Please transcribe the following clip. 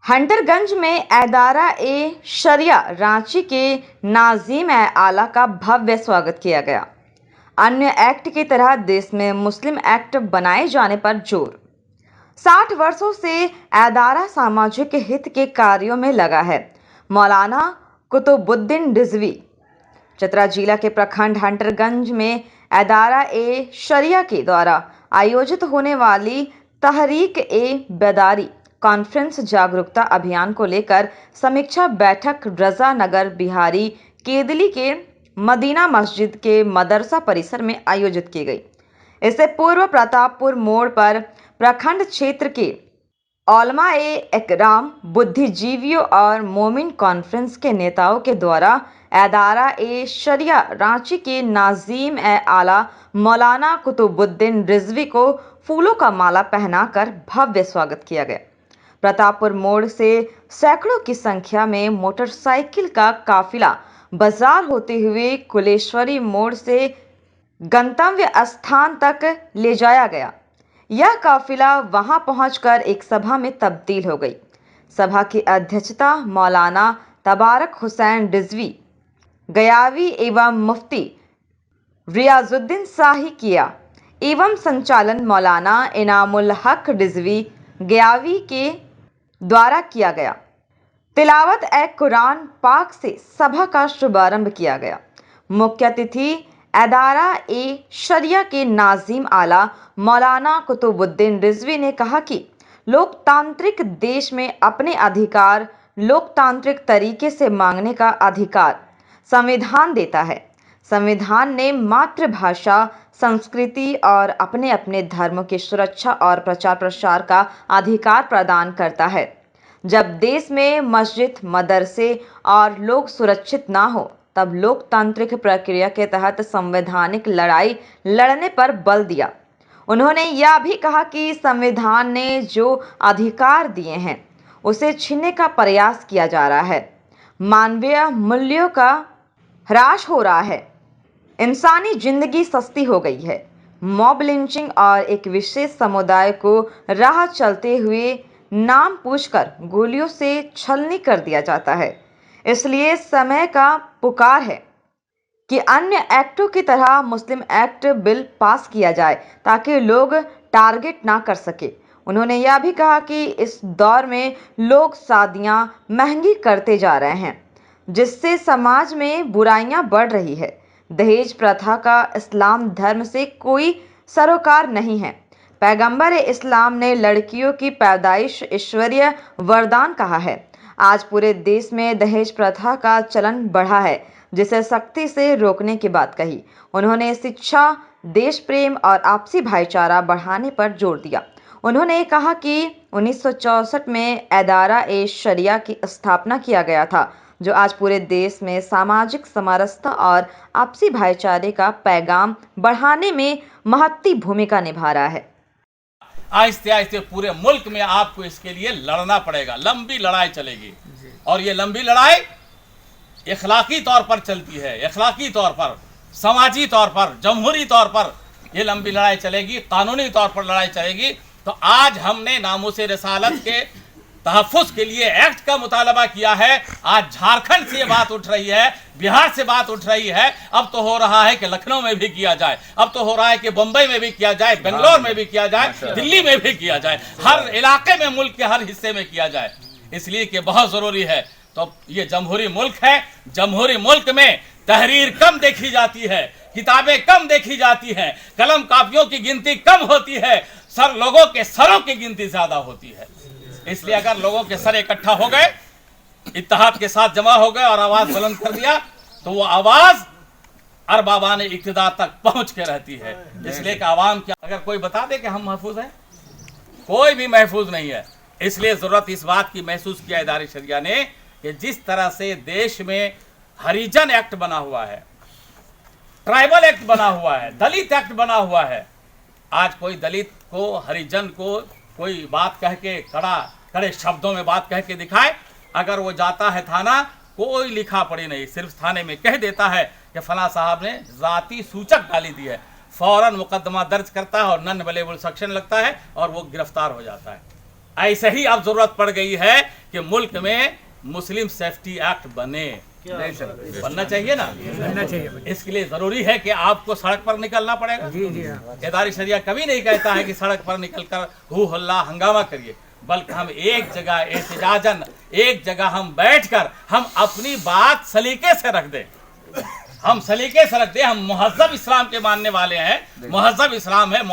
हंटरगंज में एदारा ए शरिया रांची के नाज़ीम ए आला का भव्य स्वागत किया गया। अन्य एक्ट की तरह देश में मुस्लिम एक्ट बनाए जाने पर जोर। 60 वर्षों से एदारा सामाजिक हित के कार्यों में लगा है। मौलाना कुतुबुद्दीन रिजवी। चतरा जिला के प्रखंड हंटरगंज में एदारा ए शरिया के द्वारा आयोजित होने वाली तहरीक ए बेदारी कॉन्फ्रेंस जागरूकता अभियान को लेकर समीक्षा बैठक रजा नगर बिहारी केदली के मदीना मस्जिद के मदरसा परिसर में आयोजित की गई। इससे पूर्व प्रतापपुर मोड़ पर प्रखंड क्षेत्र के औलमा ए इकराम, बुद्धिजीवियों और मोमिन कॉन्फ्रेंस के नेताओं के द्वारा एदारा ए शरिया रांची के नाज़ीम ए आला मौलाना कुतुबुद्दीन रिजवी को फूलों का माला पहनाकर भव्य स्वागत किया गया। प्रतापपुर मोड़ से सैकड़ों की संख्या में मोटरसाइकिल का काफिला बाजार होते हुए कुलेश्वरी मोड़ से गंतव्य स्थान तक ले जाया गया। यह काफिला वहां पहुंचकर एक सभा में तब्दील हो गई। सभा की अध्यक्षता मौलाना तबारक हुसैन रिजवी गयावी एवं मुफ्ती रियाजुद्दीन शाही किया एवं संचालन मौलाना इनामुल हक रिजवी गयावी के द्वारा किया गया। तिलावत ए कुरान पाक से सभा का शुभारंभ किया गया। मुख्य अतिथि एदारा ए शरिया के नाज़ीम आला मौलाना कुतुबुद्दीन रिजवी ने कहा कि लोकतांत्रिक देश में अपने अधिकार लोकतांत्रिक तरीके से मांगने का अधिकार संविधान देता है। संविधान ने मातृभाषा, संस्कृति और अपने अपने धर्म की सुरक्षा और प्रचार प्रसार का अधिकार प्रदान करता है। जब देश में मस्जिद, मदरसे और लोग सुरक्षित ना हो, तब लोकतांत्रिक प्रक्रिया के तहत संवैधानिक लड़ाई लड़ने पर बल दिया। उन्होंने यह भी कहा कि संविधान ने जो अधिकार दिए हैं उसे छीनने का प्रयास किया जा रहा है। मानवीय मूल्यों का ह्रास हो रहा है। इंसानी जिंदगी सस्ती हो गई है। मॉब लिंचिंग और एक विशेष समुदाय को राह चलते हुए नाम पूछकर गोलियों से छलनी कर दिया जाता है। इसलिए समय का पुकार है कि अन्य एक्टों की तरह मुस्लिम एक्ट बिल पास किया जाए ताकि लोग टारगेट ना कर सके। उन्होंने यह भी कहा कि इस दौर में लोग शादियां महंगी करते जा रहे हैं, जिससे समाज में बुराइयां बढ़ रही है। दहेज प्रथा का इस्लाम धर्म से कोई सरोकार नहीं है। पैगंबर इस्लाम ने लड़कियों की पैदाइश ईश्वरीय वरदान कहा है। आज पूरे देश में दहेज प्रथा का चलन बढ़ा है, जिसे सख्ती से रोकने की बात कही। उन्होंने शिक्षा, देश प्रेम और आपसी भाईचारा बढ़ाने पर जोर दिया। उन्होंने कहा कि 1964 में एदारा ए शरिया की स्थापना किया गया था, जो आज पूरे देश में सामाजिक समरसता और आपसी भाईचारे का पैगाम बढ़ाने में महत्वपूर्ण भूमिका निभा रहा है। आहिस्ते आहिस्ते पूरे मुल्क में आपको इसके लिए लड़ना पड़ेगा। लंबी लड़ाई चलेगी और ये लंबी लड़ाई इखलाकी तौर पर चलती है, इखलाकी तौर पर, समाजी तौर पर, जमहूरी तौर पर ये लंबी लड़ाई चलेगी, कानूनी तौर पर लड़ाई चलेगी। तो आज हमने नामूसे रिसालत के तहफ़्फ़ुज़ के लिए एक्ट का मुतालबा किया है। आज झारखंड से ये बात उठ रही है, बिहार से बात उठ रही है, अब तो हो रहा है कि लखनऊ में भी किया जाए, अब तो हो रहा है कि बम्बई में भी किया जाए, बेंगलोर में भी किया जाए, दिल्ली में भी किया जाए, हर इलाके में, मुल्क के हर हिस्से में किया जाए, इसलिए कि बहुत ज़रूरी है। तो ये जमहूरी मुल्क है। जमहूरी मुल्क में तहरीर कम देखी जाती है, किताबें कम देखी जाती हैं, कलम कापियों की गिनती कम होती है, लोगों के सरों की गिनती ज़्यादा होती है। इसलिए अगर लोगों के सर इकट्ठा हो गए, इत्तेहाद के साथ जमा हो गए और आवाज बुलंद कर दिया, तो वो आवाज अरबाबान इक्तिदार तक पहुंच के रहती है। इसलिए कि आवाम क्या, अगर कोई बता दे कि हम महफूज हैं, कोई भी महफूज नहीं है। इसलिए जरूरत इस बात की महसूस किया एदारा शरिया ने कि जिस तरह से देश में हरिजन एक्ट बना हुआ है, ट्राइबल एक्ट बना हुआ है, दलित एक्ट बना हुआ है, आज कोई दलित को, हरिजन को कोई बात कह के कड़े शब्दों में बात कह के दिखाए, अगर वो जाता है थाना, कोई लिखा पड़ी नहीं, सिर्फ थाने में कह देता है कि फला साहब ने जाती सूचक डाली दी है, फौरन मुकदमा दर्ज करता है और नॉन अवेलेबल सेक्शन लगता है और वो गिरफ्तार हो जाता है। ऐसे ही अब जरूरत पड़ गई है कि मुल्क में मुस्लिम सेफ्टी एक्ट बने। बनना चाहिए ना, बनना चाहिए। इसके लिए जरूरी है कि आपको सड़क पर निकलना पड़ेगा। जी जी हाँ। एदारी शरिया कभी नहीं कहता है कि सड़क पर निकलकर हू हल्ला हंगामा करिए, बल्कि हम एक जगह एहतजाजन एक जगह हम बैठकर हम अपनी बात सलीके से रख दें। हम सलीके से रख दें। हम मुहज़्ज़ब इस्लाम के मानने वाले हैं, मुहज़्ज़ब इस्लाम है।